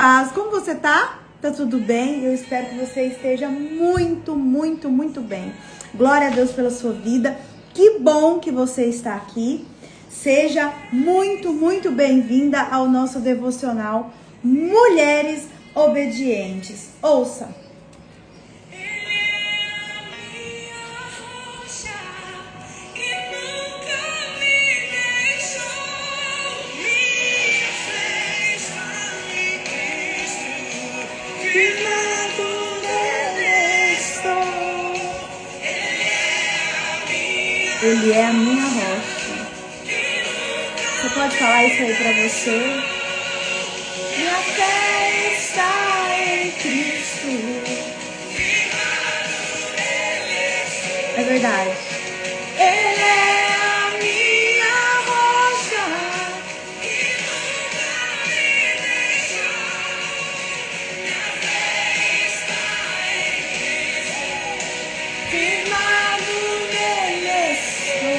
Paz, como você tá? Tá tudo bem? Eu espero que você esteja muito bem. Glória a Deus pela sua vida. Que bom que você está aqui. Seja muito bem-vinda ao nosso devocional Mulheres Obedientes. Ouça. Ele é a minha rocha. Você pode falar isso aí pra você? Minha fé está em Cristo. É verdade. Ele é a minha rocha. Firmado nele estou.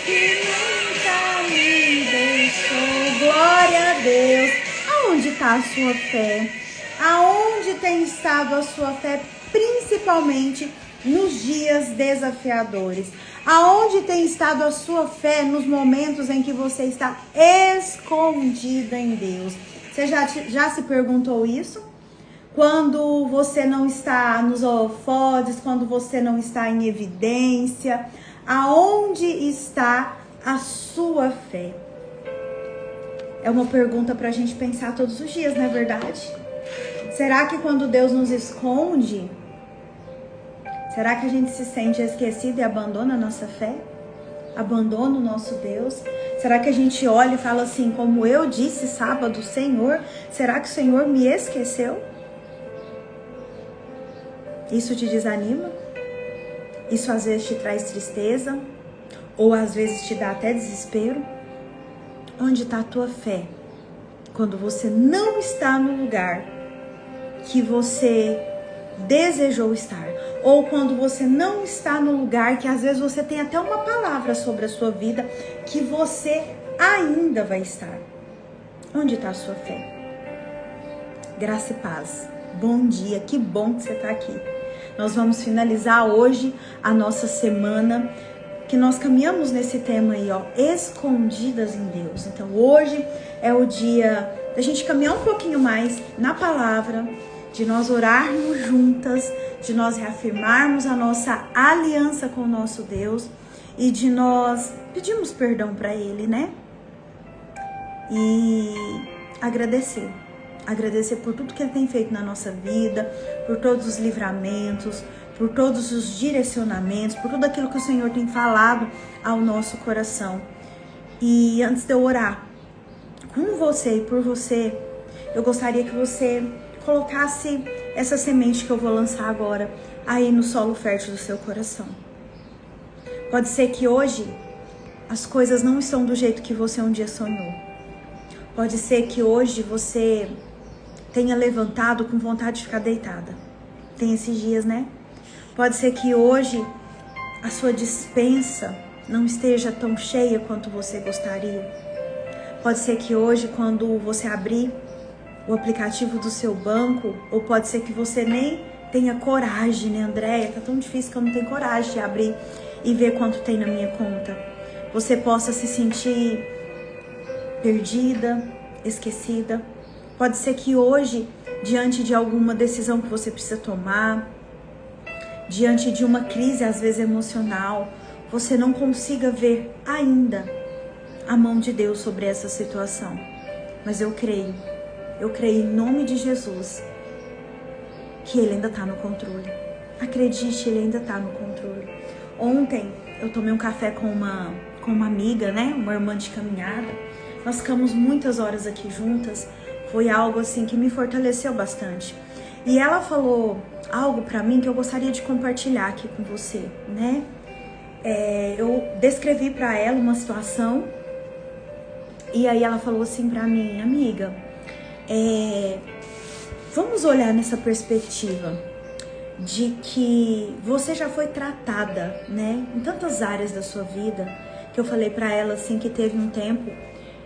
Que nunca me deixou. Glória a Deus. Aonde está a sua fé? Aonde tem estado a sua fé, principalmente nos dias desafiadores? Aonde tem estado a sua fé nos momentos em que você está escondida em Deus? Você já se perguntou isso? Quando você não está nos holofotes, quando você não está em evidência, aonde está a sua fé? É uma pergunta para a gente pensar todos os dias, não é verdade? Será que quando Deus nos esconde, será que a gente se sente esquecido e abandona a nossa fé? Abandona o nosso Deus? Será que a gente olha e fala assim, como eu disse sábado, Senhor, será que o Senhor me esqueceu? Isso te desanima? Isso às vezes te traz tristeza? Ou às vezes te dá até desespero? Onde está a tua fé? Quando você não está no lugar que você desejou estar, ou quando você não está no lugar que às vezes você tem até uma palavra sobre a sua vida que você ainda vai estar. Onde está a sua fé? Graça e paz. Bom dia, que bom que você está aqui. Nós vamos finalizar hoje a nossa semana, que nós caminhamos nesse tema aí, ó, escondidas em Deus. Então hoje é o dia da gente caminhar um pouquinho mais na palavra, de nós orarmos juntas, de nós reafirmarmos a nossa aliança com o nosso Deus e de nós pedirmos perdão para Ele, né? E agradecer por tudo que Ele tem feito na nossa vida, por todos os livramentos, por todos os direcionamentos, por tudo aquilo que o Senhor tem falado ao nosso coração. E antes de eu orar com você e por você, eu gostaria que você colocasse essa semente que eu vou lançar agora aí no solo fértil do seu coração. Pode ser que hoje as coisas não estão do jeito que você um dia sonhou. Pode ser que hoje você tenha levantado com vontade de ficar deitada. Tem esses dias, né? Pode ser que hoje a sua despensa não esteja tão cheia quanto você gostaria. Pode ser que hoje, quando você abrir o aplicativo do seu banco, ou pode ser que você nem tenha coragem, né, Andréia? Tá tão difícil que eu não tenho coragem de abrir e ver quanto tem na minha conta. Você possa se sentir perdida, esquecida. Pode ser que hoje, diante de alguma decisão que você precisa tomar, diante de uma crise, às vezes emocional, você não consiga ver ainda a mão de Deus sobre essa situação. Mas eu creio em nome de Jesus que Ele ainda está no controle. Acredite, Ele ainda está no controle. Ontem eu tomei um café com uma amiga, né? Uma irmã de caminhada. Nós ficamos muitas horas aqui juntas. Foi algo assim que me fortaleceu bastante. E ela falou algo pra mim que eu gostaria de compartilhar aqui com você, né? Eu descrevi pra ela uma situação e aí ela falou assim pra mim, amiga, vamos olhar nessa perspectiva de que você já foi tratada, né, em tantas áreas da sua vida, que que eu falei pra ela, assim, que teve um tempo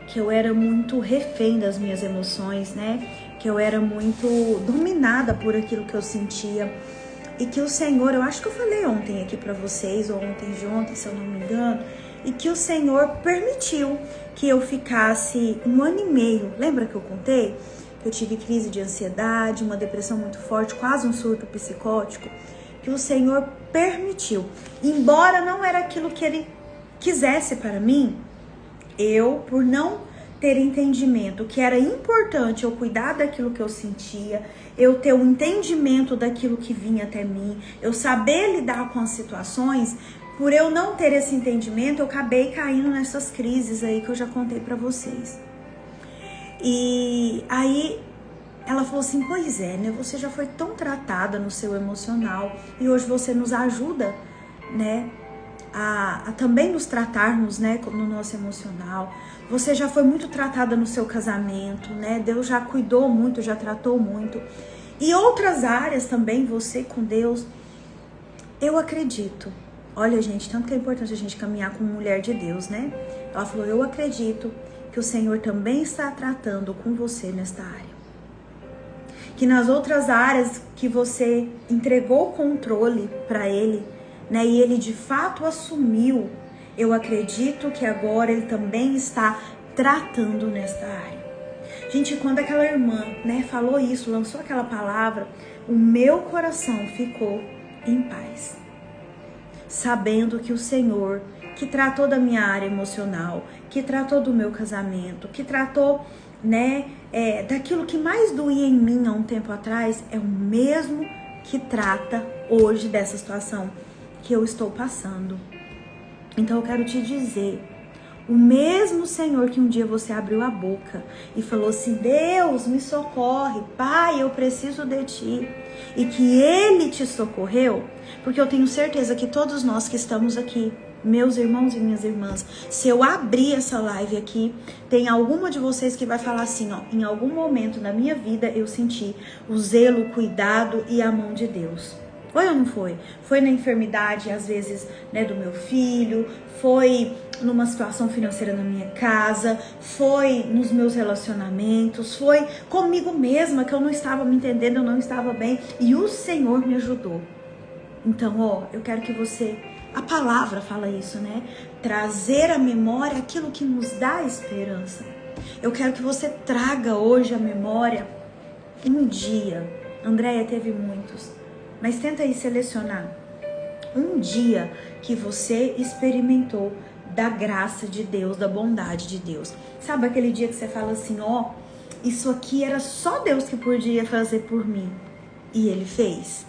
que eu era muito refém das minhas emoções, né? Que eu era muito dominada por aquilo que eu sentia. E que o Senhor, eu acho que eu falei ontem aqui pra vocês, ou ontem de ontem, se eu não me engano, e que o Senhor permitiu que eu ficasse 1 ano e meio. Lembra que eu contei? Que eu tive crise de ansiedade, uma depressão muito forte, quase um surto psicótico, que o Senhor permitiu. Embora não era aquilo que Ele quisesse para mim, eu, por não ter entendimento que era importante eu cuidar daquilo que eu sentia, eu ter um entendimento daquilo que vinha até mim, eu saber lidar com as situações, por eu não ter esse entendimento, eu acabei caindo nessas crises aí que eu já contei pra vocês. E aí ela falou assim, pois é, né? Você já foi tão tratada no seu emocional e hoje você nos ajuda, né? A também nos tratarmos, né, no nosso emocional. Você já foi muito tratada no seu casamento, né? Deus já cuidou muito, já tratou muito. E outras áreas também, você com Deus. Eu acredito. Olha, gente, tanto que é importante a gente caminhar como mulher de Deus, né? Ela falou, eu acredito que o Senhor também está tratando com você nesta área. Que nas outras áreas que você entregou o controle para Ele, né, e Ele de fato assumiu, eu acredito que agora Ele também está tratando nesta área. Gente, quando aquela irmã, né, falou isso, lançou aquela palavra, o meu coração ficou em paz. Sabendo que o Senhor, que tratou da minha área emocional, que tratou do meu casamento, que tratou, né, daquilo que mais doía em mim há um tempo atrás, é o mesmo que trata hoje dessa situação que eu estou passando. Então eu quero te dizer, o mesmo Senhor que um dia você abriu a boca e falou assim, Deus, me socorre, Pai, eu preciso de Ti, e que Ele te socorreu, porque eu tenho certeza que todos nós que estamos aqui, meus irmãos e minhas irmãs, se eu abrir essa live aqui, tem alguma de vocês que vai falar assim, ó, em algum momento na minha vida eu senti o zelo, o cuidado e a mão de Deus. Foi ou não foi? Foi na enfermidade, às vezes, né, do meu filho, foi numa situação financeira na minha casa, foi nos meus relacionamentos, foi comigo mesma que eu não estava me entendendo, eu não estava bem, e o Senhor me ajudou. Então, ó, eu quero que você, a palavra fala isso, né? Trazer à memória aquilo que nos dá esperança. Eu quero que você traga hoje à memória um dia. Andréia teve muitos. Mas tenta aí selecionar um dia que você experimentou da graça de Deus, da bondade de Deus. Sabe aquele dia que você fala assim, ó, isso aqui era só Deus que podia fazer por mim. E Ele fez.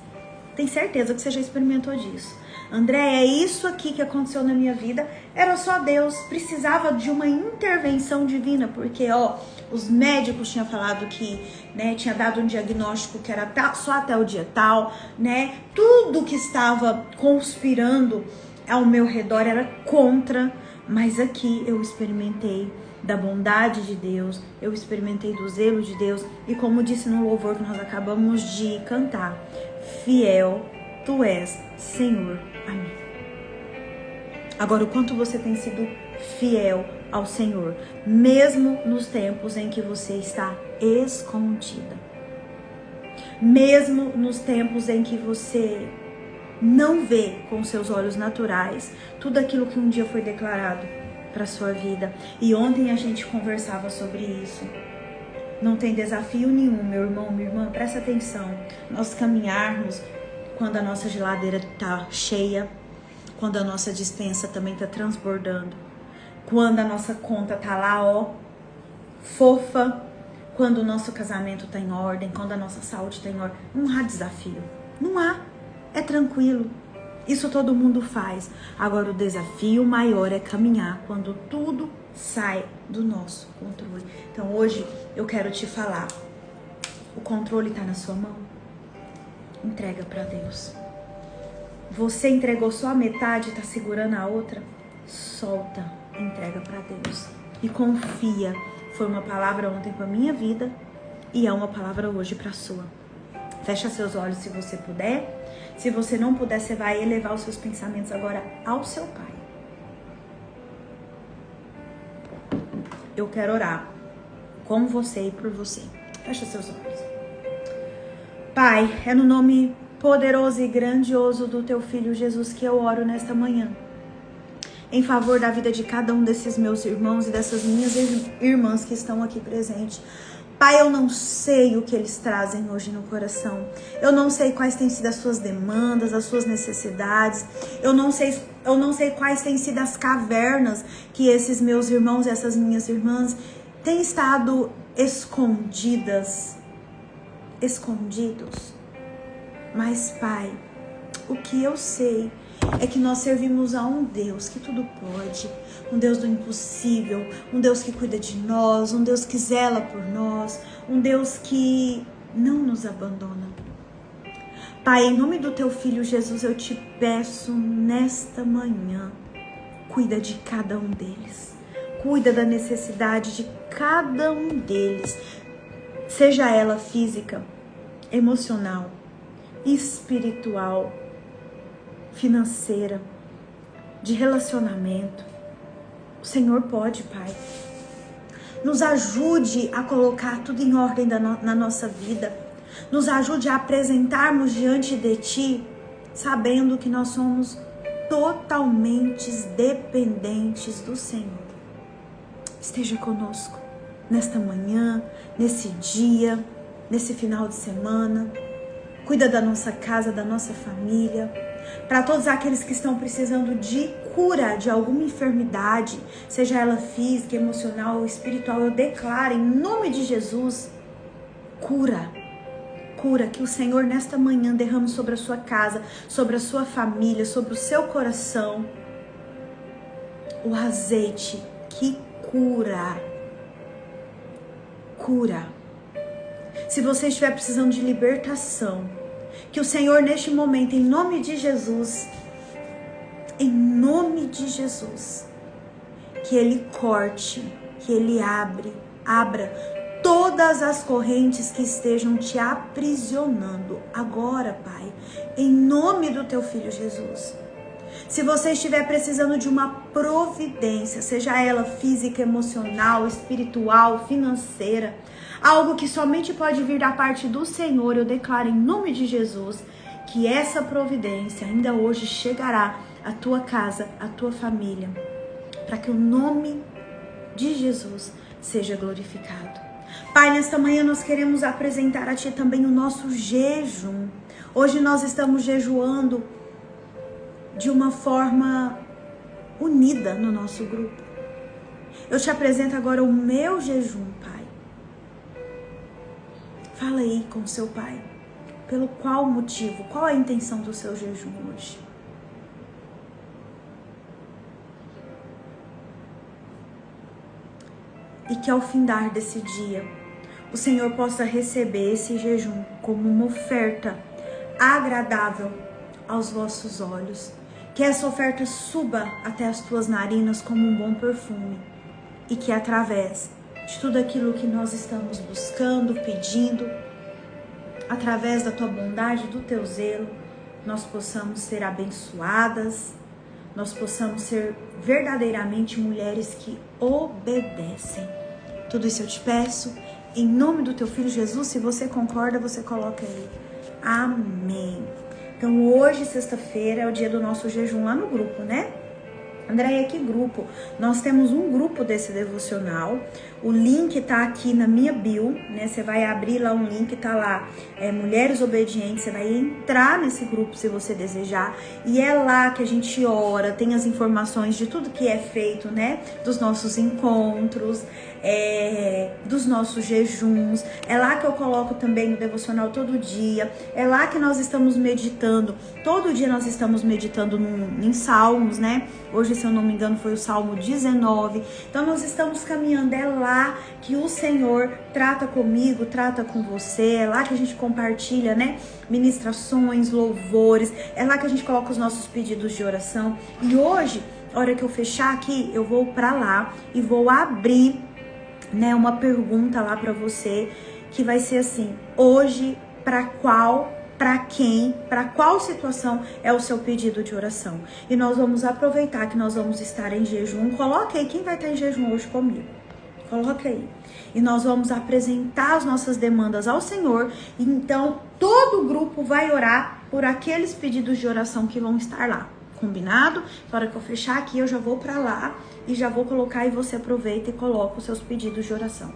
Tem certeza que você já experimentou disso. André, é isso aqui que aconteceu na minha vida, era só Deus, precisava de uma intervenção divina, porque ó, os médicos tinham falado que, né, tinha dado um diagnóstico que era só até o dia tal, né, tudo que estava conspirando ao meu redor era contra, mas aqui eu experimentei da bondade de Deus, eu experimentei do zelo de Deus, e como disse no louvor que nós acabamos de cantar, fiel Tu és, Senhor. Amém. Agora, o quanto você tem sido fiel ao Senhor, mesmo nos tempos em que você está escondida, mesmo nos tempos em que você não vê com seus olhos naturais tudo aquilo que um dia foi declarado para sua vida. E ontem a gente conversava sobre isso. Não tem desafio nenhum, meu irmão, minha irmã, presta atenção. Nós caminharmos quando a nossa geladeira tá cheia, quando a nossa despensa também tá transbordando, quando a nossa conta tá lá, ó, fofa, quando o nosso casamento tá em ordem, quando a nossa saúde tá em ordem. Não há desafio, não há, é tranquilo. Isso todo mundo faz. Agora o desafio maior é caminhar quando tudo sai do nosso controle. Então hoje eu quero te falar, o controle tá na sua mão? Entrega para Deus. Você entregou só a metade e tá segurando a outra? Solta, entrega para Deus. E confia. Foi uma palavra ontem para minha vida e é uma palavra hoje para sua. Fecha seus olhos se você puder. Se você não puder, você vai elevar os seus pensamentos agora ao seu Pai. eu quero orar com você e por você. Fecha seus olhos. Pai, é no nome poderoso e grandioso do teu Filho Jesus que eu oro nesta manhã, em favor da vida de cada um desses meus irmãos e dessas minhas irmãs que estão aqui presentes. Pai, eu não sei o que eles trazem hoje no coração. Eu não sei quais têm sido as suas demandas, as suas necessidades. Eu não sei quais têm sido as cavernas que esses meus irmãos e essas minhas irmãs têm estado escondidos. Mas, Pai, o que eu sei é que nós servimos a um Deus que tudo pode, um Deus do impossível, um Deus que cuida de nós, um Deus que zela por nós, um Deus que não nos abandona. Pai, em nome do teu Filho Jesus, eu te peço nesta manhã, cuida de cada um deles, cuida da necessidade de cada um deles, seja ela física, emocional, espiritual, financeira, de relacionamento. O Senhor pode, Pai. Nos ajude a colocar tudo em ordem na nossa vida. Nos ajude a apresentarmos diante de Ti, sabendo que nós somos totalmente dependentes do Senhor. Esteja conosco nesta manhã, nesse dia, nesse final de semana. Cuida da nossa casa, da nossa família. Para todos aqueles que estão precisando de cura de alguma enfermidade, seja ela física, emocional ou espiritual, eu declaro em nome de Jesus, cura, que o Senhor nesta manhã derrame sobre a sua casa, sobre a sua família, sobre o seu coração, o azeite que cura. Se você estiver precisando de libertação, que o Senhor neste momento, em nome de Jesus, que Ele corte, que Ele abra todas as correntes que estejam te aprisionando agora, Pai, em nome do teu Filho Jesus. Se você estiver precisando de uma providência, seja ela física, emocional, espiritual, financeira, algo que somente pode vir da parte do Senhor, eu declaro em nome de Jesus que essa providência ainda hoje chegará à tua casa, à tua família, para que o nome de Jesus seja glorificado. Pai, nesta manhã nós queremos apresentar a Ti também o nosso jejum. Hoje nós estamos jejuando de uma forma unida no nosso grupo. Eu te apresento agora o meu jejum, Pai. Fala aí com o seu Pai. Pelo qual motivo? Qual a intenção do seu jejum hoje? E que ao findar desse dia, o Senhor possa receber esse jejum como uma oferta agradável aos vossos olhos. Que essa oferta suba até as tuas narinas como um bom perfume. E que através de tudo aquilo que nós estamos buscando, pedindo, através da tua bondade, do teu zelo, nós possamos ser abençoadas, nós possamos ser verdadeiramente mulheres que obedecem. Tudo isso eu te peço, em nome do teu Filho Jesus. Se você concorda, você coloca aí. Amém. Então hoje, sexta-feira, é o dia do nosso jejum lá no grupo, né? Andréia, que grupo? Nós temos um grupo desse devocional. O link tá aqui na minha bio, né? Você vai abrir lá um link, tá lá, Mulheres Obedientes. Você vai entrar nesse grupo se você desejar. E é lá que a gente ora, tem as informações de tudo que é feito, né? Dos nossos encontros, dos nossos jejuns. É lá que eu coloco também o devocional todo dia. É lá que nós estamos meditando. Todo dia nós estamos meditando em Salmos, né? Hoje, se eu não me engano, foi o Salmo 19. Então, nós estamos caminhando. É lá que o Senhor trata comigo, trata com você. É lá que a gente compartilha, né? Ministrações, louvores. É lá que a gente coloca os nossos pedidos de oração. E hoje, a hora que eu fechar aqui, eu vou pra lá e vou abrir, né, uma pergunta lá pra você, que vai ser assim: hoje, para quem, para qual situação é o seu pedido de oração? E nós vamos aproveitar que nós vamos estar em jejum. Coloque aí quem vai estar em jejum hoje comigo. Coloca aí. E nós vamos apresentar as nossas demandas ao Senhor. E então, todo o grupo vai orar por aqueles pedidos de oração que vão estar lá. Combinado? Na hora que eu fechar aqui, eu já vou para lá e já vou colocar, e você aproveita e coloca os seus pedidos de oração.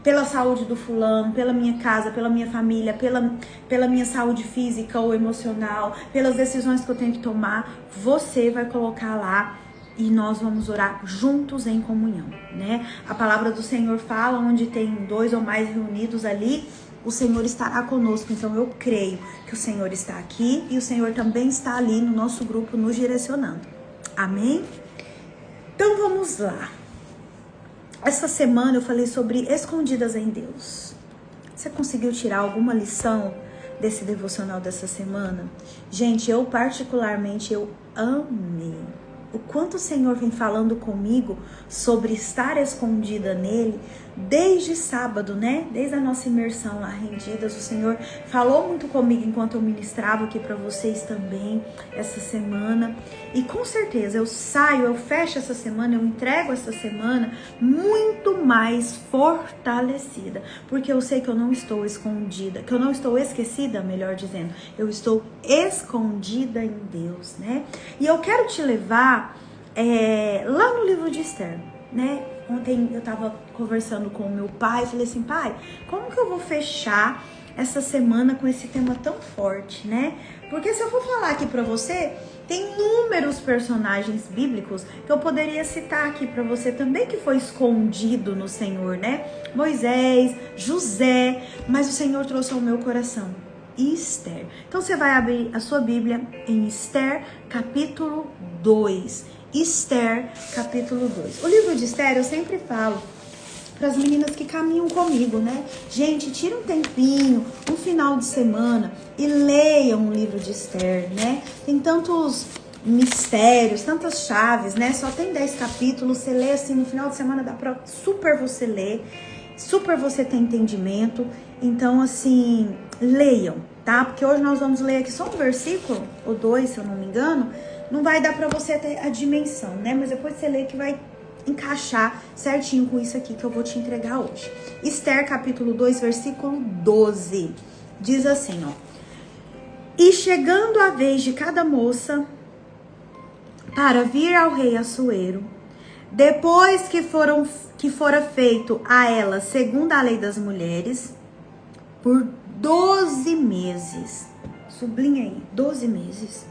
Pela saúde do fulano, pela minha casa, pela minha família, pela minha saúde física ou emocional, pelas decisões que eu tenho que tomar, você vai colocar lá e nós vamos orar juntos em comunhão, né? A palavra do Senhor fala, onde tem 2 ou mais reunidos ali, o Senhor estará conosco. Então eu creio que o Senhor está aqui e o Senhor também está ali no nosso grupo nos direcionando. Amém? Então vamos lá. Essa semana eu falei sobre escondidas em Deus. Você conseguiu tirar alguma lição desse devocional dessa semana? Gente, eu particularmente, eu amei. O quanto o Senhor vem falando comigo sobre estar escondida nele desde sábado, né? Desde a nossa imersão lá, Rendidas, o Senhor falou muito comigo enquanto eu ministrava aqui para vocês também essa semana. E com certeza eu fecho essa semana, eu entrego essa semana muito mais fortalecida, porque eu sei que eu não estou escondida, que eu não estou esquecida, melhor dizendo, eu estou escondida em Deus, né? E eu quero te levar lá no livro de Esther, né? Ontem eu tava conversando com o meu pai, falei assim, pai, como que eu vou fechar essa semana com esse tema tão forte, né? Porque se eu for falar aqui pra você, tem inúmeros personagens bíblicos que eu poderia citar aqui pra você também, que foi escondido no Senhor, né? Moisés, José, mas o Senhor trouxe ao meu coração Esther. Então você vai abrir a sua Bíblia em Esther, capítulo 2. Esther, capítulo 2. O livro de Esther, eu sempre falo para as meninas que caminham comigo, né? Gente, tira um tempinho, um final de semana e leiam um livro de Esther, né? Tem tantos mistérios, tantas chaves, né? Só tem 10 capítulos, você lê assim no final de semana, dá pra super você ler, super você ter entendimento. Então, assim, leiam, tá? Porque hoje nós vamos ler aqui só um versículo, ou 2, se eu não me engano. Não vai dar pra você ter a dimensão, né? Mas depois você lê que vai encaixar certinho com isso aqui que eu vou te entregar hoje. Esther, capítulo 2, versículo 12. Diz assim, ó. E chegando a vez de cada moça para vir ao rei Assuero, depois que fora feito a ela segundo a lei das mulheres, por 12 meses. Sublinha aí, 12 meses.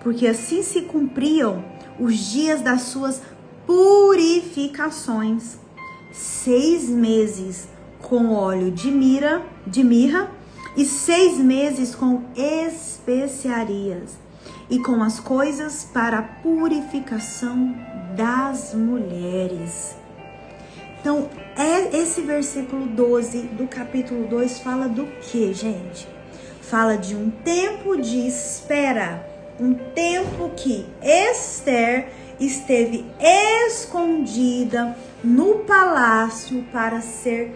Porque assim se cumpriam os dias das suas purificações. 6 meses com óleo de mirra e 6 meses com especiarias e com as coisas para a purificação das mulheres. Então, esse versículo 12 do capítulo 2 fala do que, gente? Fala de um tempo de espera. Um tempo que Esther esteve escondida no palácio para ser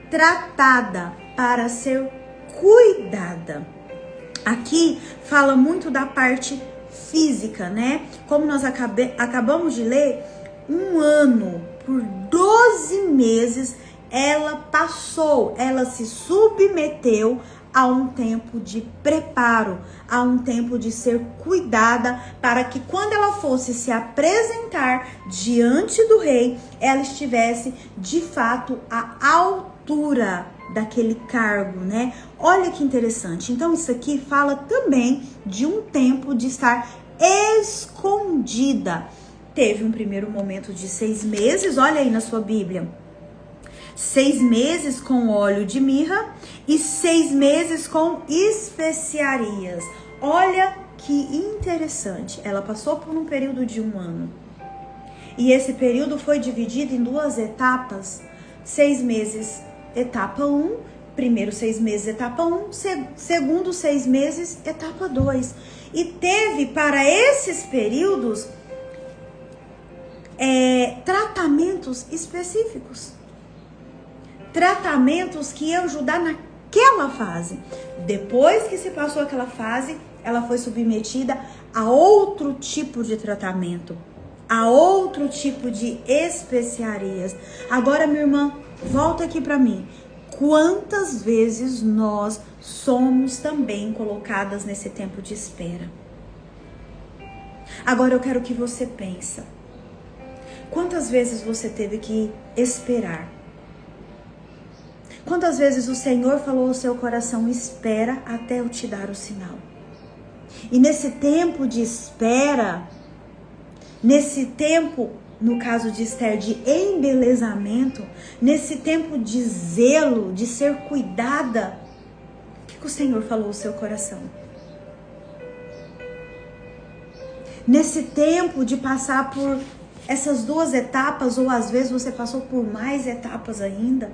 tratada, para ser cuidada. Aqui fala muito da parte física, né? Como nós acabamos de ler, 1 ano, por 12 meses, ela se submeteu a um tempo de preparo, a um tempo de ser cuidada, para que quando ela fosse se apresentar diante do rei, ela estivesse de fato à altura daquele cargo, né? Olha que interessante. Então isso aqui fala também de um tempo de estar escondida. Teve um primeiro momento de 6 meses, olha aí na sua Bíblia. 6 meses com óleo de mirra e 6 meses com especiarias. Olha que interessante. Ela passou por um período de 1 ano. E esse período foi dividido em 2 etapas. 6 meses, etapa 1. Primeiro 6 meses, etapa 1. Segundo 6 meses, etapa 2. E teve para esses períodos tratamentos específicos. Tratamentos que iam ajudar naquela fase. Depois que se passou aquela fase, ela foi submetida a outro tipo de tratamento. a outro tipo de especiarias. Agora, minha irmã, volta aqui para mim. Quantas vezes nós somos também colocadas nesse tempo de espera? Agora eu quero que você pense. Quantas vezes você teve que esperar? Quantas vezes o Senhor falou ao seu coração, espera até eu te dar o sinal? E nesse tempo de espera, nesse tempo, no caso de Esther, de embelezamento, nesse tempo de zelo, de ser cuidada, o que o Senhor falou ao seu coração? Nesse tempo de passar por essas duas etapas, ou às vezes você passou por mais etapas ainda,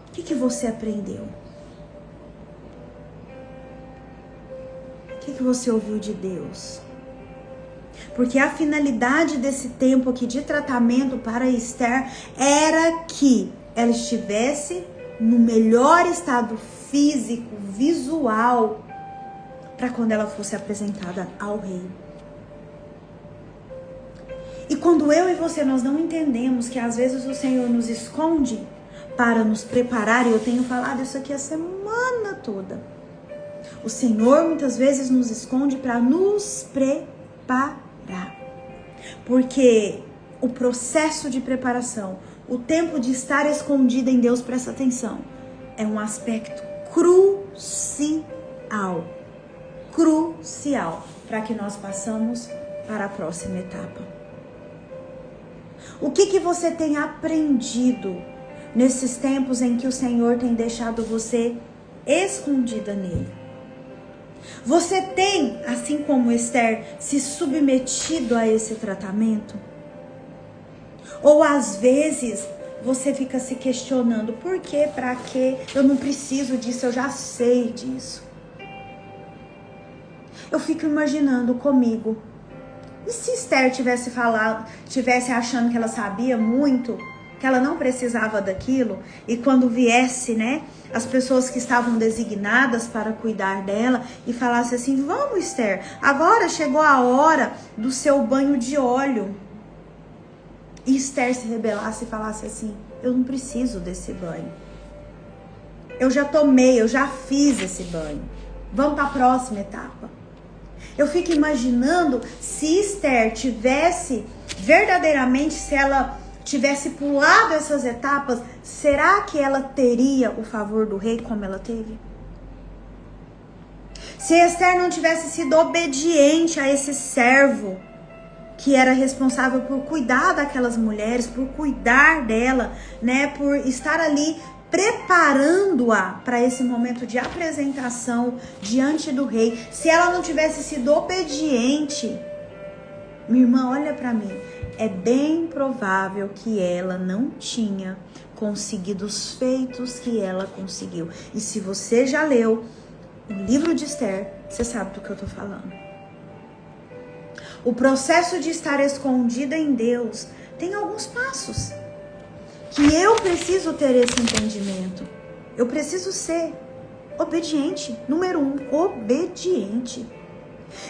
o que você aprendeu? O que você ouviu de Deus? Porque a finalidade desse tempo aqui de tratamento para Esther era que ela estivesse no melhor estado físico, visual, para quando ela fosse apresentada ao rei. E quando eu e você, nós não entendemos que às vezes o Senhor nos esconde para nos preparar, e eu tenho falado isso aqui a semana toda. O Senhor muitas vezes nos esconde para nos preparar. Porque o processo de preparação, o tempo de estar escondida em Deus, presta atenção, é um aspecto crucial para que nós passamos para a próxima etapa. O que você tem aprendido nesses tempos em que o Senhor tem deixado você escondida nele? Você tem, assim como Esther, se submetido a esse tratamento? Ou às vezes você fica se questionando, por quê, pra quê? Eu não preciso disso, eu já sei disso. Eu fico imaginando comigo, e se Esther tivesse achando que ela sabia muito, que ela não precisava daquilo, e quando viesse, as pessoas que estavam designadas para cuidar dela e falasse assim, vamos Esther, agora chegou a hora do seu banho de óleo. E Esther se rebelasse e falasse assim, eu não preciso desse banho. Eu já tomei, eu já fiz esse banho. Vamos para a próxima etapa. Eu fico imaginando se Esther tivesse verdadeiramente, se ela tivesse pulado essas etapas, será que ela teria o favor do rei como ela teve? Se Esther não tivesse sido obediente a esse servo que era responsável por cuidar daquelas mulheres, por cuidar dela, por estar ali preparando-a para esse momento de apresentação diante do rei, se ela não tivesse sido obediente, minha irmã, olha para mim, é bem provável que ela não tinha conseguido os feitos que ela conseguiu. E se você já leu o livro de Esther, você sabe do que eu tô falando. O processo de estar escondida em Deus tem alguns passos que eu preciso ter esse entendimento. Eu preciso ser obediente. Número 1, obediente.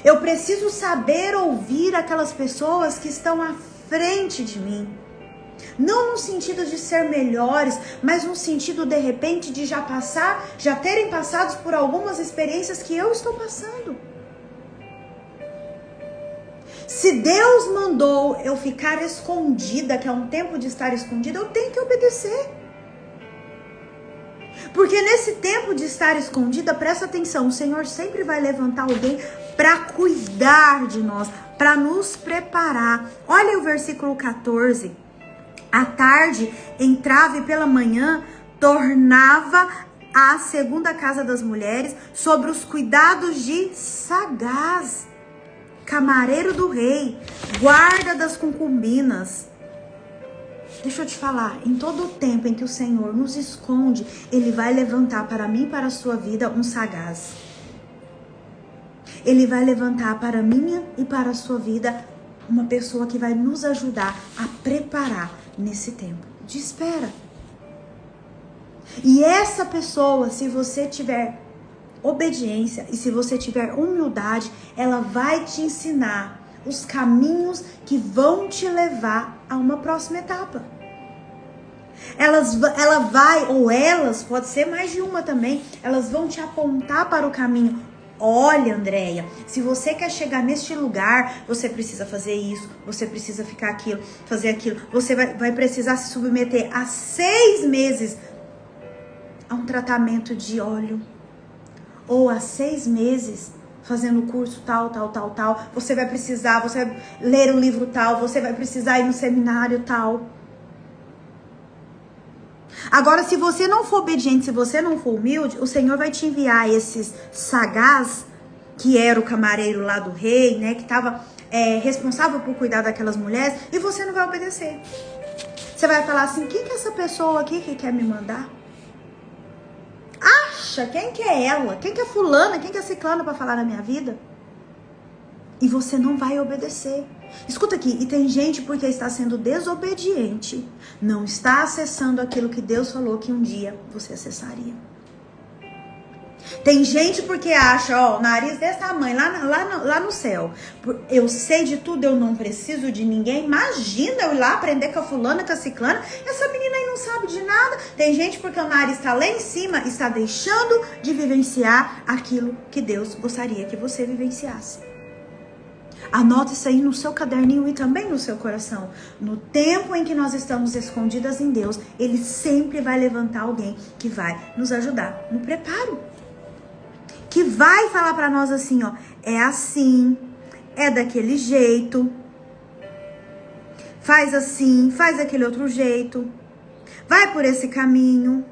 Eu preciso saber ouvir aquelas pessoas que estão à frente de mim. Não no sentido de ser melhores, mas no sentido, de repente, de já terem passado por algumas experiências que eu estou passando. Se Deus mandou eu ficar escondida, que é um tempo de estar escondida, eu tenho que obedecer. Porque nesse tempo de estar escondida, presta atenção, o Senhor sempre vai levantar alguém para cuidar de nós, para nos preparar. Olha o versículo 14. À tarde entrava e pela manhã tornava à segunda casa das mulheres sobre os cuidados de Sagaz, camareiro do rei, guarda das concubinas. Deixa eu te falar, em todo o tempo em que o Senhor nos esconde, Ele vai levantar para mim e para a sua vida um Sagaz. Ele vai levantar para a minha e para a sua vida uma pessoa que vai nos ajudar a preparar nesse tempo de espera. E essa pessoa, se você tiver obediência e se você tiver humildade, ela vai te ensinar os caminhos que vão te levar a uma próxima etapa. Ela vai, ou elas, pode ser mais de uma também, elas vão te apontar para o caminho. Olha, Andréia, se você quer chegar neste lugar, você precisa fazer isso, você precisa ficar aquilo, fazer aquilo. Você vai precisar se submeter a 6 meses a um tratamento de óleo. Ou a 6 meses fazendo o curso tal. Você vai precisar, você vai ler o livro tal, você vai precisar ir no seminário tal. Agora, se você não for obediente, se você não for humilde, o Senhor vai te enviar esses sagaz, que era o camareiro lá do rei, né, que estava responsável por cuidar daquelas mulheres, e você não vai obedecer. Você vai falar assim, quem que é essa pessoa aqui que quer me mandar? Acha, quem que é ela? Quem que é fulana? Quem que é ciclana para falar na minha vida? E você não vai obedecer. Escuta aqui, e tem gente porque está sendo desobediente, não está acessando aquilo que Deus falou que um dia você acessaria. Tem gente porque acha, ó, nariz desse tamanho, lá no céu. Eu sei de tudo, eu não preciso de ninguém. Imagina eu ir lá aprender com a fulana, com a ciclana. Essa menina aí não sabe de nada. Tem gente porque o nariz está lá em cima, está deixando de vivenciar aquilo que Deus gostaria que você vivenciasse. Anota isso aí no seu caderninho e também no seu coração. No tempo em que nós estamos escondidas em Deus, Ele sempre vai levantar alguém que vai nos ajudar no preparo. Que vai falar para nós assim, ó, é assim, é daquele jeito, faz assim, faz daquele outro jeito, vai por esse caminho.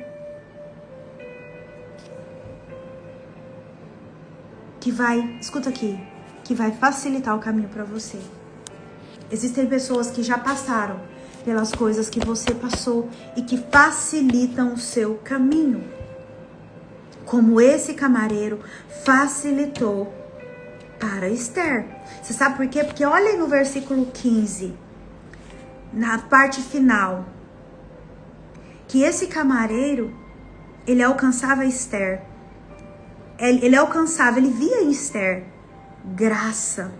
Que vai, escuta aqui, que vai facilitar o caminho para você. Existem pessoas que já passaram pelas coisas que você passou e que facilitam o seu caminho. Como esse camareiro facilitou para Esther. Você sabe por quê? Porque olha aí no versículo 15, na parte final, que esse camareiro, ele alcançava Esther. Ele alcançava, ele via em Esther graça.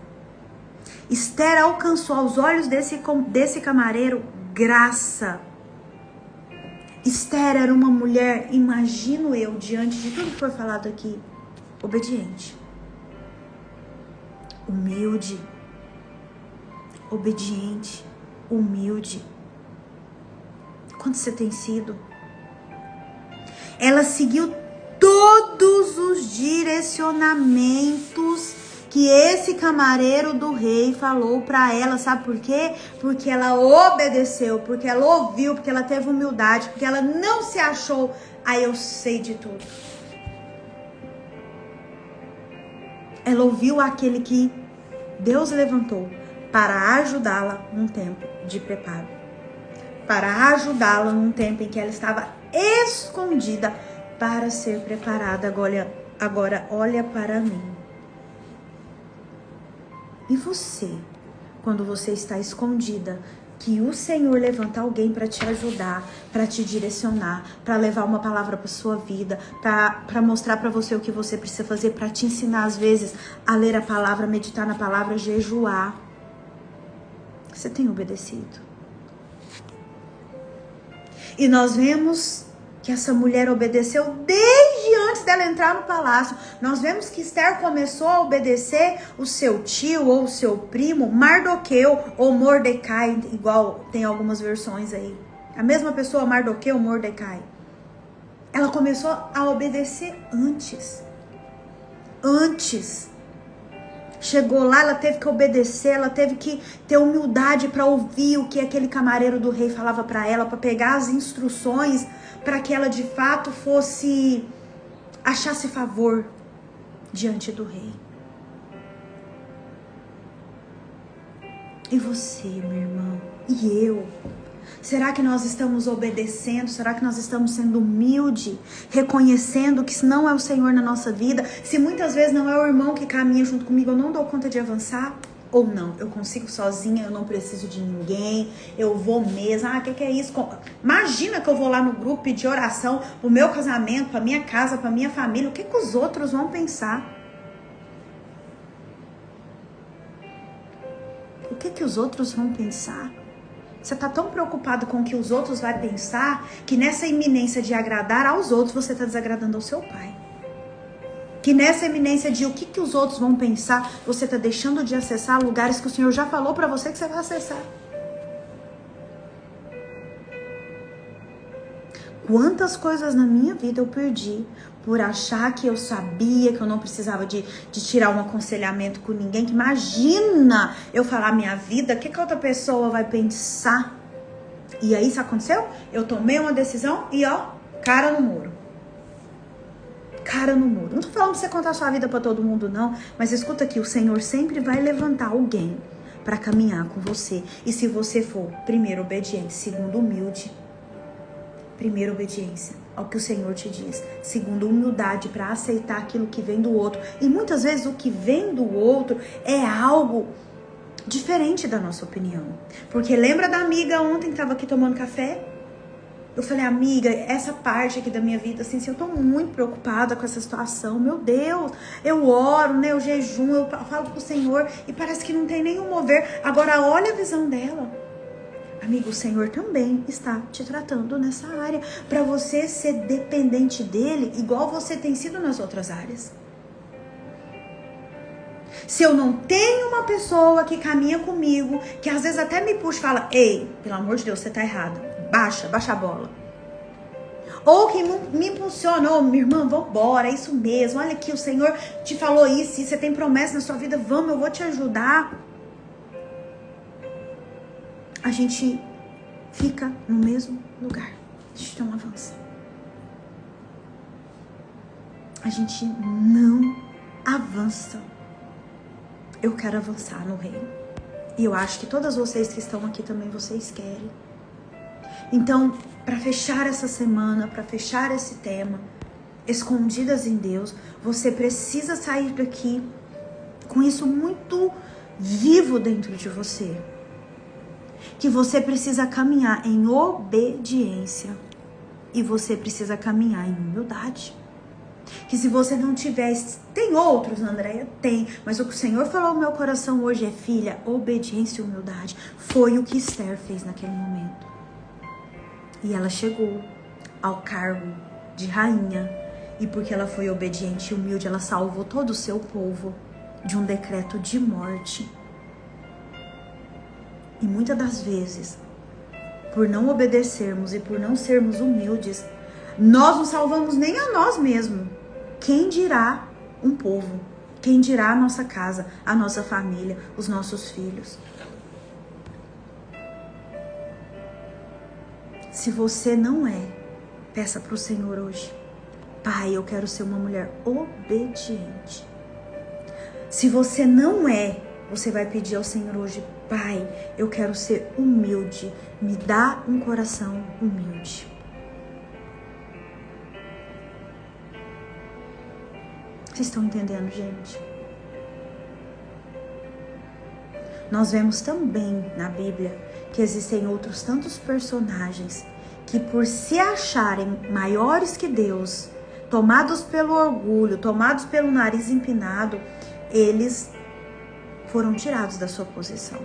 Esther alcançou aos olhos desse camareiro graça. Esther era uma mulher, imagino eu, diante de tudo que foi falado aqui, obediente, humilde, obediente, humilde. Quanto você tem sido? Ela seguiu todos os direcionamentos que esse camareiro do rei falou para ela, sabe por quê? Porque ela obedeceu, porque ela ouviu, porque ela teve humildade, porque ela não se achou, eu sei de tudo. Ela ouviu aquele que Deus levantou para ajudá-la num tempo de preparo, para ajudá-la num tempo em que ela estava escondida para ser preparada. Agora olha para mim. E você, quando você está escondida, que o Senhor levanta alguém para te ajudar, para te direcionar, para levar uma palavra para sua vida, para mostrar para você o que você precisa fazer, para te ensinar às vezes a ler a palavra, meditar na palavra, jejuar. Você tem obedecido? E nós vemos que essa mulher obedeceu desde antes dela entrar no palácio. Nós vemos que Esther começou a obedecer o seu tio ou o seu primo, Mardoqueu ou Mordecai, igual tem algumas versões aí. A mesma pessoa, Mardoqueu ou Mordecai. Ela começou a obedecer antes. Chegou lá, ela teve que obedecer, ela teve que ter humildade para ouvir o que aquele camareiro do rei falava para ela, para pegar as instruções, para que ela de fato achasse favor diante do rei. E você, meu irmão? E eu? Será que nós estamos obedecendo? Será que nós estamos sendo humildes? Reconhecendo que se não é o Senhor na nossa vida, se muitas vezes não é o irmão que caminha junto comigo, eu não dou conta de avançar? Ou não, eu consigo sozinha, eu não preciso de ninguém, eu vou mesmo. O que é isso? Imagina que eu vou lá no grupo pedir oração pro meu casamento, pra minha casa, pra minha família. O que os outros vão pensar? que os outros vão pensar? Você está tão preocupado com o que os outros vão pensar, que nessa iminência de agradar aos outros, você está desagradando ao seu pai. Que nessa iminência de o que os outros vão pensar, você está deixando de acessar lugares que o Senhor já falou para você que você vai acessar. Quantas coisas na minha vida eu perdi por achar que eu sabia, que eu não precisava de tirar um aconselhamento com ninguém. Que imagina eu falar minha vida, o que a outra pessoa vai pensar? E aí isso aconteceu? Eu tomei uma decisão e ó, cara no muro. Cara no muro. Não tô falando pra você contar a sua vida pra todo mundo não, mas escuta aqui, o Senhor sempre vai levantar alguém pra caminhar com você. E se você for, primeiro, obediente, segundo, humilde. Primeiro, obediência ao que o Senhor te diz. Segundo, humildade para aceitar aquilo que vem do outro. E muitas vezes o que vem do outro é algo diferente da nossa opinião. Porque lembra da amiga ontem que estava aqui tomando café? Eu falei, amiga, essa parte aqui da minha vida, assim, eu tô muito preocupada com essa situação. Meu Deus, eu oro, né? Eu jejum, eu falo pro Senhor e parece que não tem nenhum mover. Agora olha a visão dela. Amigo, o Senhor também está te tratando nessa área para você ser dependente dele igual você tem sido nas outras áreas. Se eu não tenho uma pessoa que caminha comigo, que às vezes até me puxa e fala, ei, pelo amor de Deus, você tá errada, baixa a bola. Ou que me impulsiona, ô, minha irmã, vambora, é isso mesmo, olha aqui, o Senhor te falou isso, e você tem promessa na sua vida, vamos, eu vou te ajudar. A gente fica no mesmo lugar. A gente não avança. A gente não avança. Eu quero avançar no reino. E eu acho que todas vocês que estão aqui também, vocês querem. Então, para fechar essa semana, para fechar esse tema, escondidas em Deus, você precisa sair daqui com isso muito vivo dentro de você. Que você precisa caminhar em obediência e você precisa caminhar em humildade. Que se você não tiver, tem outros, Andréia? Tem, mas o que o Senhor falou no meu coração hoje é, filha, obediência e humildade. Foi o que Esther fez naquele momento. E ela chegou ao cargo de rainha e porque ela foi obediente e humilde, ela salvou todo o seu povo de um decreto de morte. E muitas das vezes, por não obedecermos e por não sermos humildes, nós não salvamos nem a nós mesmos. Quem dirá um povo? Quem dirá a nossa casa, a nossa família, os nossos filhos? Se você não é, peça para o Senhor hoje. Pai, eu quero ser uma mulher obediente. Se você não é, você vai pedir ao Senhor hoje, Pai, eu quero ser humilde, me dá um coração humilde. Vocês estão entendendo, gente? Nós vemos também na Bíblia que existem outros tantos personagens que por se acharem maiores que Deus, tomados pelo orgulho, tomados pelo nariz empinado, eles foram tirados da sua posição.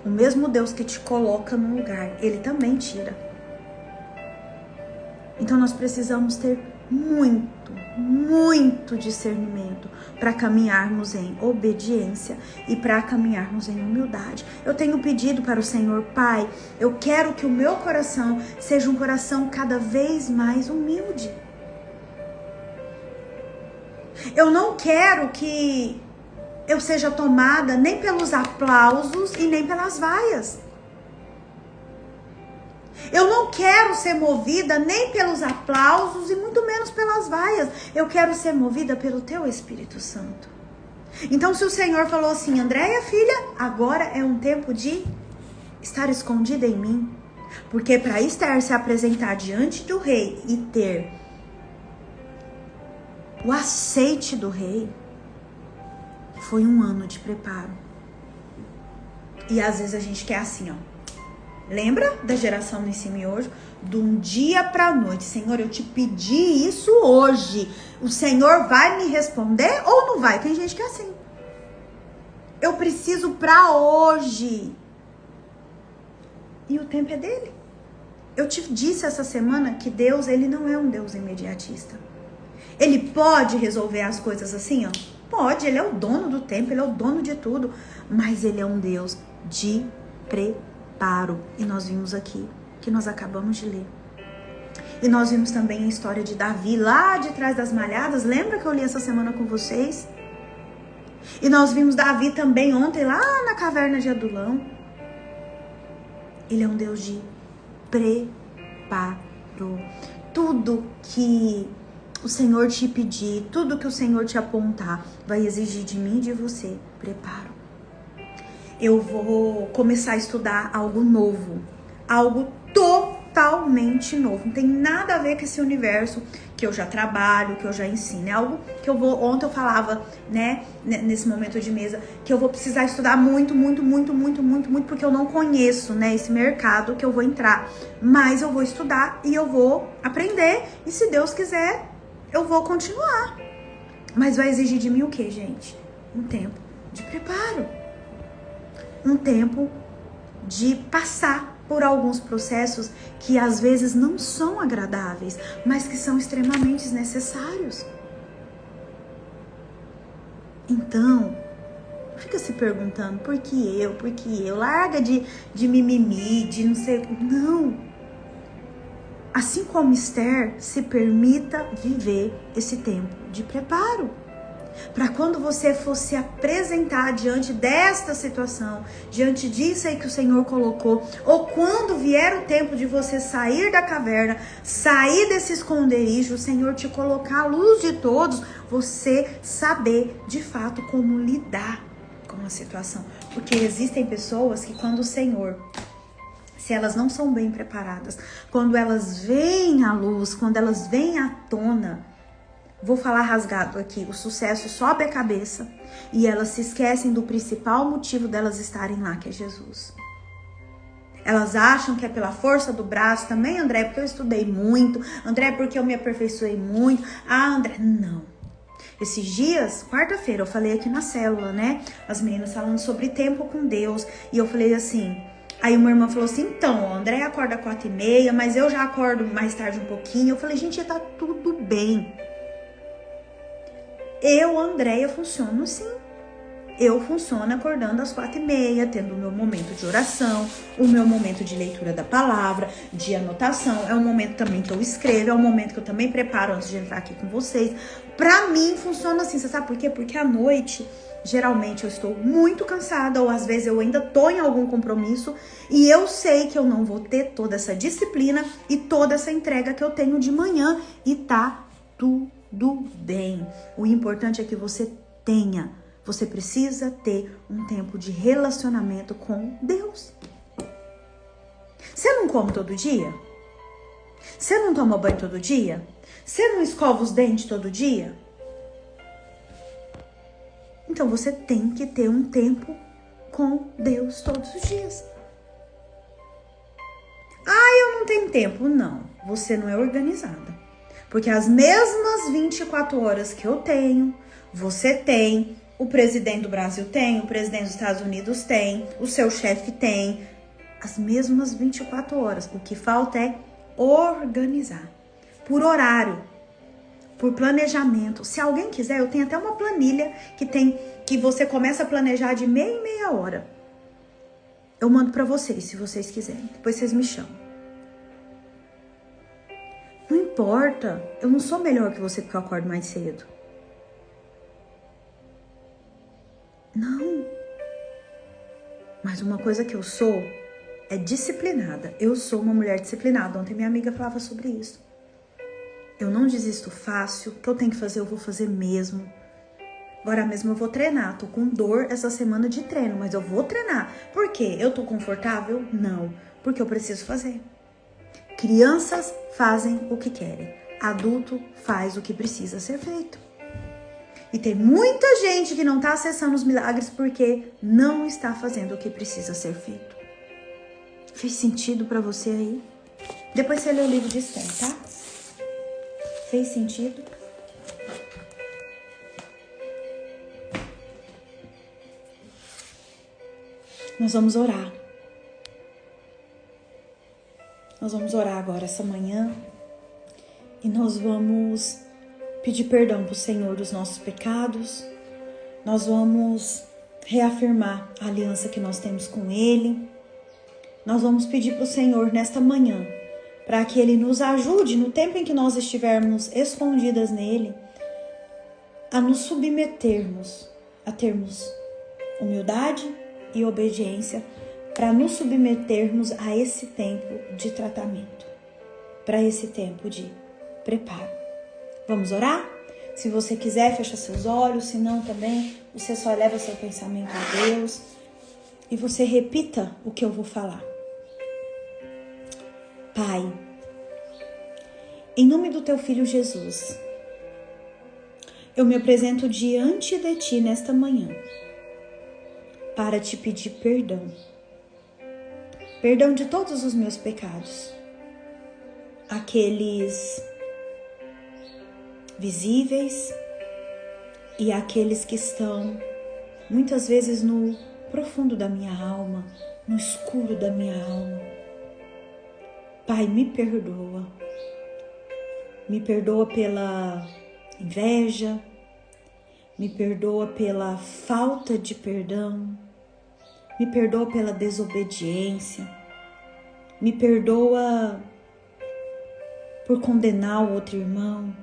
O mesmo Deus que te coloca num lugar, ele também tira. Então nós precisamos ter muito discernimento para caminharmos em obediência e para caminharmos em humildade. Eu tenho pedido para o Senhor, Pai, eu quero que o meu coração seja um coração cada vez mais humilde. Eu não quero que eu seja tomada nem pelos aplausos e nem pelas vaias. Eu não quero ser movida nem pelos aplausos e muito menos pelas vaias. Eu quero ser movida pelo Teu Espírito Santo. Então, se o Senhor falou assim, Andréia, filha, agora é um tempo de estar escondida em mim. Porque para Esther se apresentar diante do rei e ter o aceite do rei, foi um ano de preparo. E às vezes a gente quer assim, ó. Lembra da geração nesse miojo? De um dia para a noite. Senhor, eu te pedi isso hoje. O Senhor vai me responder ou não vai? Tem gente que é assim. Eu preciso para hoje. E o tempo é dele. Eu te disse essa semana que Deus, ele não é um Deus imediatista. Ele pode resolver as coisas assim, ó. Pode, ele é o dono do tempo, ele é o dono de tudo. Mas ele é um Deus de preparo. E nós vimos aqui, que nós acabamos de ler. E nós vimos também a história de Davi lá de trás das malhadas. Lembra que eu li essa semana com vocês? E nós vimos Davi também ontem lá na caverna de Adulão. Ele é um Deus de preparo. Tudo que o Senhor te pedir, tudo que o Senhor te apontar, vai exigir de mim e de você preparo. Eu vou começar a estudar algo novo, algo totalmente novo. Não tem nada a ver com esse universo que eu já trabalho, que eu já ensino. É algo que eu vou... Ontem eu falava, né, nesse momento de mesa, que eu vou precisar estudar muito, porque eu não conheço, né, esse mercado que eu vou entrar. Mas eu vou estudar e eu vou aprender. E se Deus quiser, eu vou continuar. Mas vai exigir de mim o quê, gente? Um tempo de preparo. Um tempo de passar por alguns processos que às vezes não são agradáveis, mas que são extremamente necessários. Então, fica se perguntando, por que eu? Por que eu? Larga de mimimi, de não sei... Não. Assim como Esther, se permita viver esse tempo de preparo. Para quando você for se apresentar diante desta situação, diante disso aí que o Senhor colocou, ou quando vier o tempo de você sair da caverna, sair desse esconderijo, o Senhor te colocar à luz de todos, você saber de fato como lidar com a situação. Porque existem pessoas que quando o Senhor... Se elas não são bem preparadas, quando elas veem a luz, quando elas vêm à tona, vou falar rasgado aqui, o sucesso sobe a cabeça e elas se esquecem do principal motivo delas estarem lá, que é Jesus. Elas acham que é pela força do braço também, André, porque eu estudei muito, André, porque eu me aperfeiçoei muito. Ah, André, não. Esses dias, quarta-feira, eu falei aqui na célula, né? As meninas falando sobre tempo com Deus e eu falei assim... Aí uma irmã falou assim, então, André acorda 4h30, mas eu já acordo mais tarde um pouquinho. Eu falei, gente, tá tudo bem. Eu, Andréia, funciono assim. Eu funciono acordando às 4h30, tendo o meu momento de oração, o meu momento de leitura da palavra, de anotação. É um momento também que eu escrevo, é um momento que eu também preparo antes de entrar aqui com vocês. Pra mim, funciona assim, você sabe por quê? Porque à noite... Geralmente eu estou muito cansada ou às vezes eu ainda tô em algum compromisso e eu sei que eu não vou ter toda essa disciplina e toda essa entrega que eu tenho de manhã e tá tudo bem. O importante é que você tenha, você precisa ter um tempo de relacionamento com Deus. Você não come todo dia? Você não toma banho todo dia? Você não escova os dentes todo dia? Então você tem que ter um tempo com Deus todos os dias. Ah, eu não tenho tempo. Não, você não é organizada. Porque as mesmas 24 horas que eu tenho, você tem, o presidente do Brasil tem, o presidente dos Estados Unidos tem, o seu chefe tem. As mesmas 24 horas. O que falta é organizar. Por horário. Por planejamento. Se alguém quiser, eu tenho até uma planilha que você começa a planejar de meia em meia hora. Eu mando pra vocês, se vocês quiserem. Depois vocês me chamam. Não importa. Eu não sou melhor que você porque eu acordo mais cedo. Não. Mas uma coisa que eu sou é disciplinada. Eu sou uma mulher disciplinada. Ontem minha amiga falava sobre isso. Eu não desisto fácil, o que eu tenho que fazer, eu vou fazer mesmo. Agora mesmo eu vou treinar, tô com dor essa semana de treino, mas eu vou treinar. Por quê? Eu tô confortável? Não, porque eu preciso fazer. Crianças fazem o que querem, adulto faz o que precisa ser feito. E tem muita gente que não tá acessando os milagres porque não está fazendo o que precisa ser feito. Fez sentido pra você aí? Depois você lê o livro de Esther, tá? Fez sentido? Nós vamos orar. Nós vamos orar agora essa manhã e nós vamos pedir perdão para o Senhor dos nossos pecados. Nós vamos reafirmar a aliança que nós temos com Ele. Nós vamos pedir para o Senhor nesta manhã para que Ele nos ajude no tempo em que nós estivermos escondidas nele a nos submetermos, a termos humildade e obediência para nos submetermos a esse tempo de tratamento, para esse tempo de preparo. Vamos orar? Se você quiser, fecha seus olhos, se não também, você só eleva seu pensamento a Deus e você repita o que eu vou falar. Pai, em nome do teu Filho Jesus, eu me apresento diante de ti nesta manhã para te pedir perdão. Perdão de todos os meus pecados, aqueles visíveis e aqueles que estão muitas vezes no profundo da minha alma, no escuro da minha alma. Pai, me perdoa. Me perdoa pela inveja, me perdoa pela falta de perdão, me perdoa pela desobediência, me perdoa por condenar o outro irmão,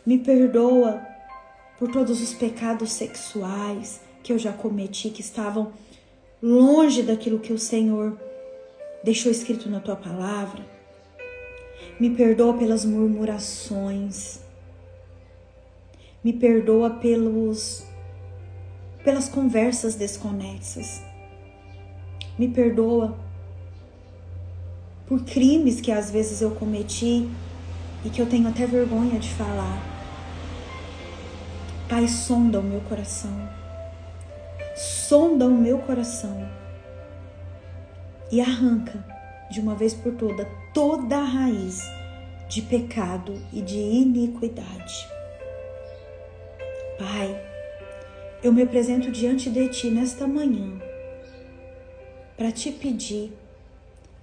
me perdoa por todos os pecados sexuais que eu já cometi, que estavam longe daquilo que o Senhor deixou escrito na tua palavra. Me perdoa pelas murmurações, me perdoa pelas conversas desconexas, me perdoa por crimes que às vezes eu cometi e que eu tenho até vergonha de falar. Pai, sonda o meu coração, sonda o meu coração e arranca de uma vez por toda a raiz de pecado e de iniquidade. Pai, eu me apresento diante de ti nesta manhã para te pedir,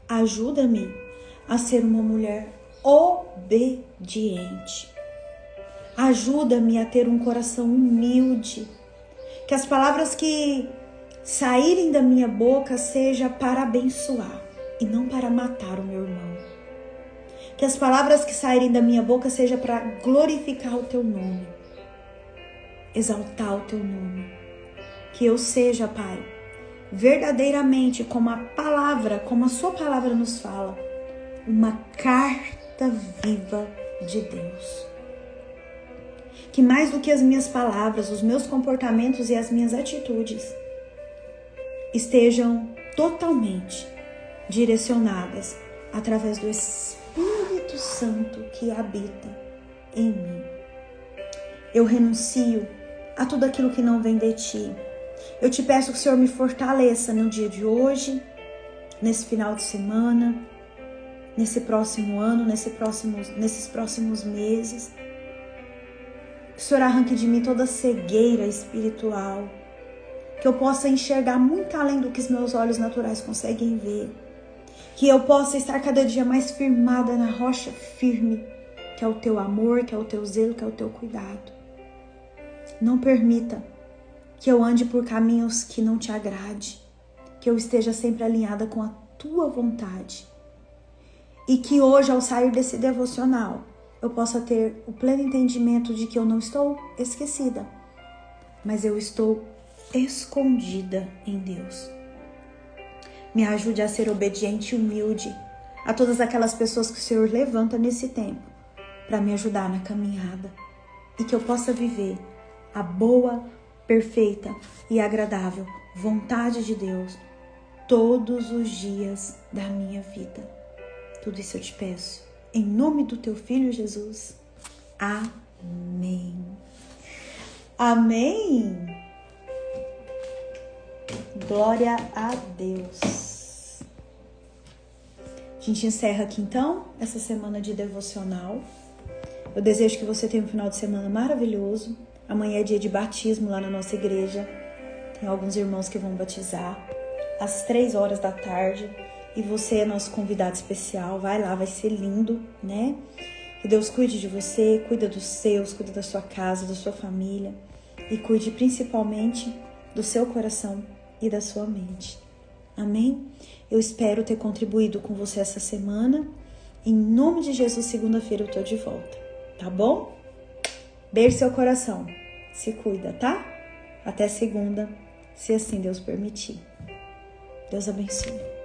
ajuda-me a ser uma mulher obediente. Ajuda-me a ter um coração humilde, que as palavras que saírem da minha boca seja para abençoar e não para matar o meu irmão. Que as palavras que saírem da minha boca seja para glorificar o teu nome, exaltar o teu nome. Que eu seja, Pai, verdadeiramente como a palavra, como a sua palavra nos fala, uma carta viva de Deus. Que mais do que as minhas palavras, os meus comportamentos e as minhas atitudes estejam totalmente direcionadas através do Espírito Santo que habita em mim. Eu renuncio a tudo aquilo que não vem de ti. Eu te peço que o Senhor me fortaleça no dia de hoje, nesse final de semana, nesse próximo ano, nesses próximos meses. Que o Senhor arranque de mim toda cegueira espiritual, que eu possa enxergar muito além do que os meus olhos naturais conseguem ver, que eu possa estar cada dia mais firmada na rocha firme, que é o teu amor, que é o teu zelo, que é o teu cuidado. Não permita que eu ande por caminhos que não te agrade, que eu esteja sempre alinhada com a tua vontade e que hoje, ao sair desse devocional, eu possa ter o pleno entendimento de que eu não estou esquecida, mas eu estou escondida em Deus. Me ajude a ser obediente e humilde a todas aquelas pessoas que o Senhor levanta nesse tempo para me ajudar na caminhada e que eu possa viver a boa, perfeita e agradável vontade de Deus todos os dias da minha vida. Tudo isso eu te peço em nome do teu Filho Jesus. Amém. Amém. Glória a Deus. A gente encerra aqui então essa semana de devocional. Eu desejo que você tenha um final de semana maravilhoso. Amanhã é dia de batismo lá na nossa igreja. Tem alguns irmãos que vão batizar. às 3 horas da tarde. E você é nosso convidado especial. Vai lá, vai ser lindo, né? Que Deus cuide de você, cuida dos seus, cuida da sua casa, da sua família. E cuide principalmente do seu coração e da sua mente. Amém? Eu espero ter contribuído com você essa semana. Em nome de Jesus, segunda-feira eu tô de volta. Tá bom? Beijo seu coração. Se cuida, tá? Até segunda, se assim Deus permitir. Deus abençoe.